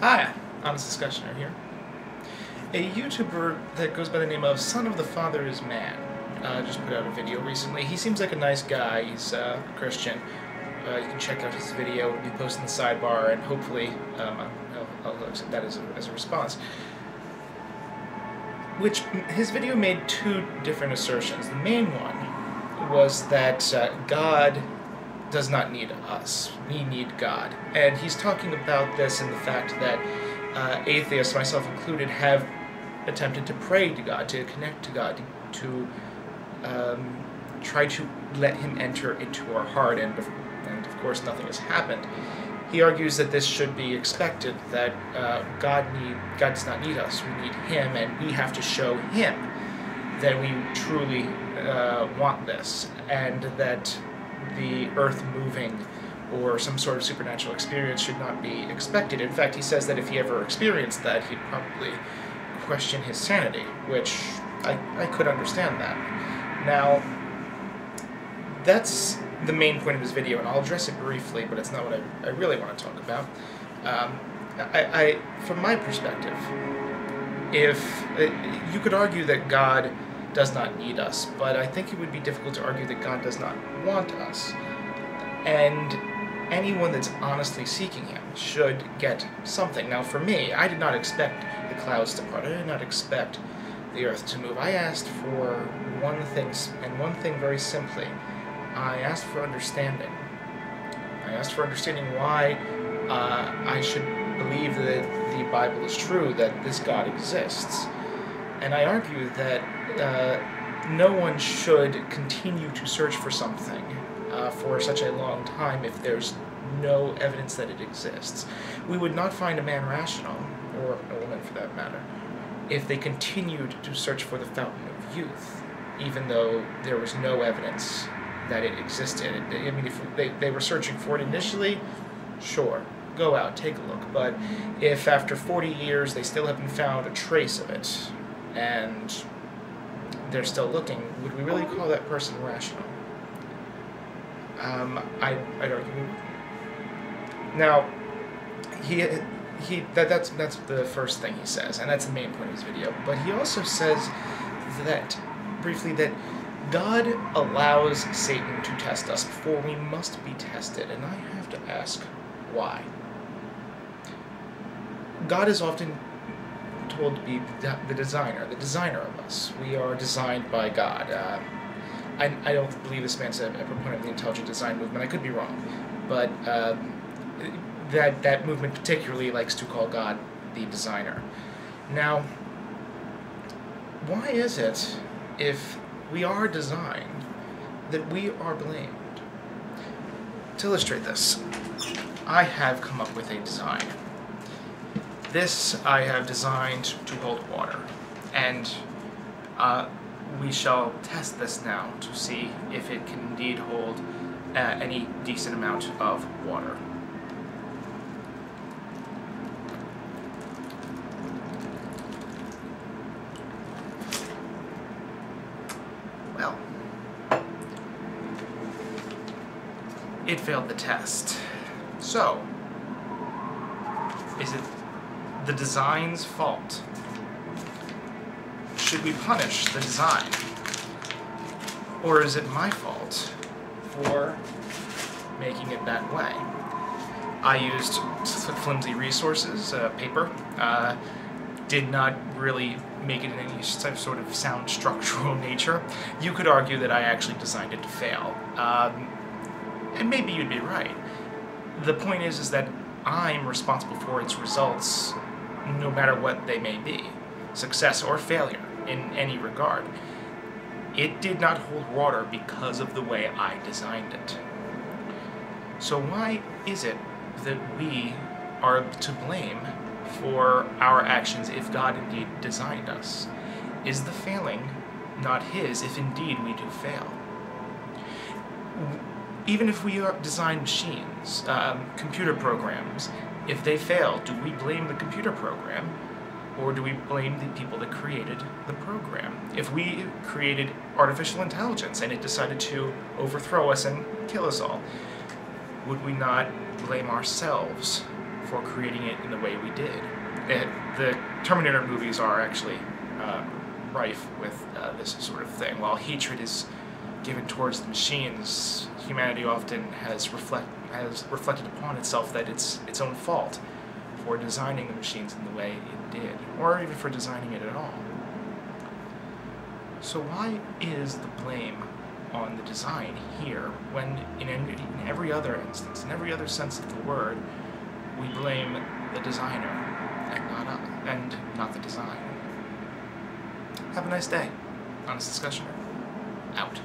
Hi, Honest Discussioner here. A YouTuber that goes by the name of Sonisthefatherofman just put out a video recently. He seems like a nice guy. He's a Christian. You can check out his video. It'll be posted in the sidebar, and hopefully I'll accept that as a response. His video made two different assertions. The main one was that God does not need us. We need God. And he's talking about this in the fact that atheists, myself included, have attempted to pray to God, to connect to God, to try to let him enter into our heart, and of course nothing has happened. He argues that this should be expected, that God does not need us. We need him, and we have to show him that we truly want this, and that the earth moving or some sort of supernatural experience should not be expected. In fact, he says that if he ever experienced that, he'd probably question his sanity, which I could understand that. Now, that's the main point of his video, and I'll address it briefly, but it's not what I really want to talk about. From my perspective, if you could argue that God does not need us, but I think it would be difficult to argue that God does not want us. And anyone that's honestly seeking him should get something. Now for me, I did not expect the clouds to part. I did not expect the earth to move. I asked for one thing, and one thing very simply. I asked for understanding. I asked for understanding why I should believe that the Bible is true, that this God exists. And I argue that no one should continue to search for something for such a long time if there's no evidence that it exists. We would not find a man rational, or a woman for that matter, if they continued to search for the fountain of youth, even though there was no evidence that it existed. I mean, if they were searching for it initially, sure, go out, take a look. But if after 40 years they still haven't found a trace of it, and they're still looking, would we really call that person rational? I'd argue. Now, that's the first thing he says, and that's the main point of his video. But he also says that, briefly, that God allows Satan to test us, for we must be tested, and I have to ask, why? God is often told to be the designer of us. We are designed by God. I don't believe this man's a proponent of the intelligent design movement. I could be wrong, but that movement particularly likes to call God the designer. Now, why is it, if we are designed, that we are blamed? To illustrate this, I have come up with a design. This I have designed to hold water, and we shall test this now to see if it can indeed hold any decent amount of water. Well, it failed the test. So, is it the design's fault? Should we punish the design? Or is it my fault for making it that way? I used flimsy resources, paper, did not really make it in any sort of sound structural nature. You could argue that I actually designed it to fail. And maybe you'd be right. The point is that I'm responsible for its results, no matter what they may be, success or failure in any regard. It did not hold water because of the way I designed it. So why is it that we are to blame for our actions if God indeed designed us? Is the failing not his if indeed we do fail? Even if we design machines, computer programs, if they fail, do we blame the computer program, or do we blame the people that created the program? If we created artificial intelligence and it decided to overthrow us and kill us all, would we not blame ourselves for creating it in the way we did. The Terminator movies are actually rife with this sort of thing. While hatred is given towards the machines, humanity often has reflected upon itself that it's its own fault for designing the machines in the way it did, or even for designing it at all. So why is the blame on the design here when in every other instance, in every other sense of the word, we blame the designer and not the design? Have a nice day. Honest Discussion. Out.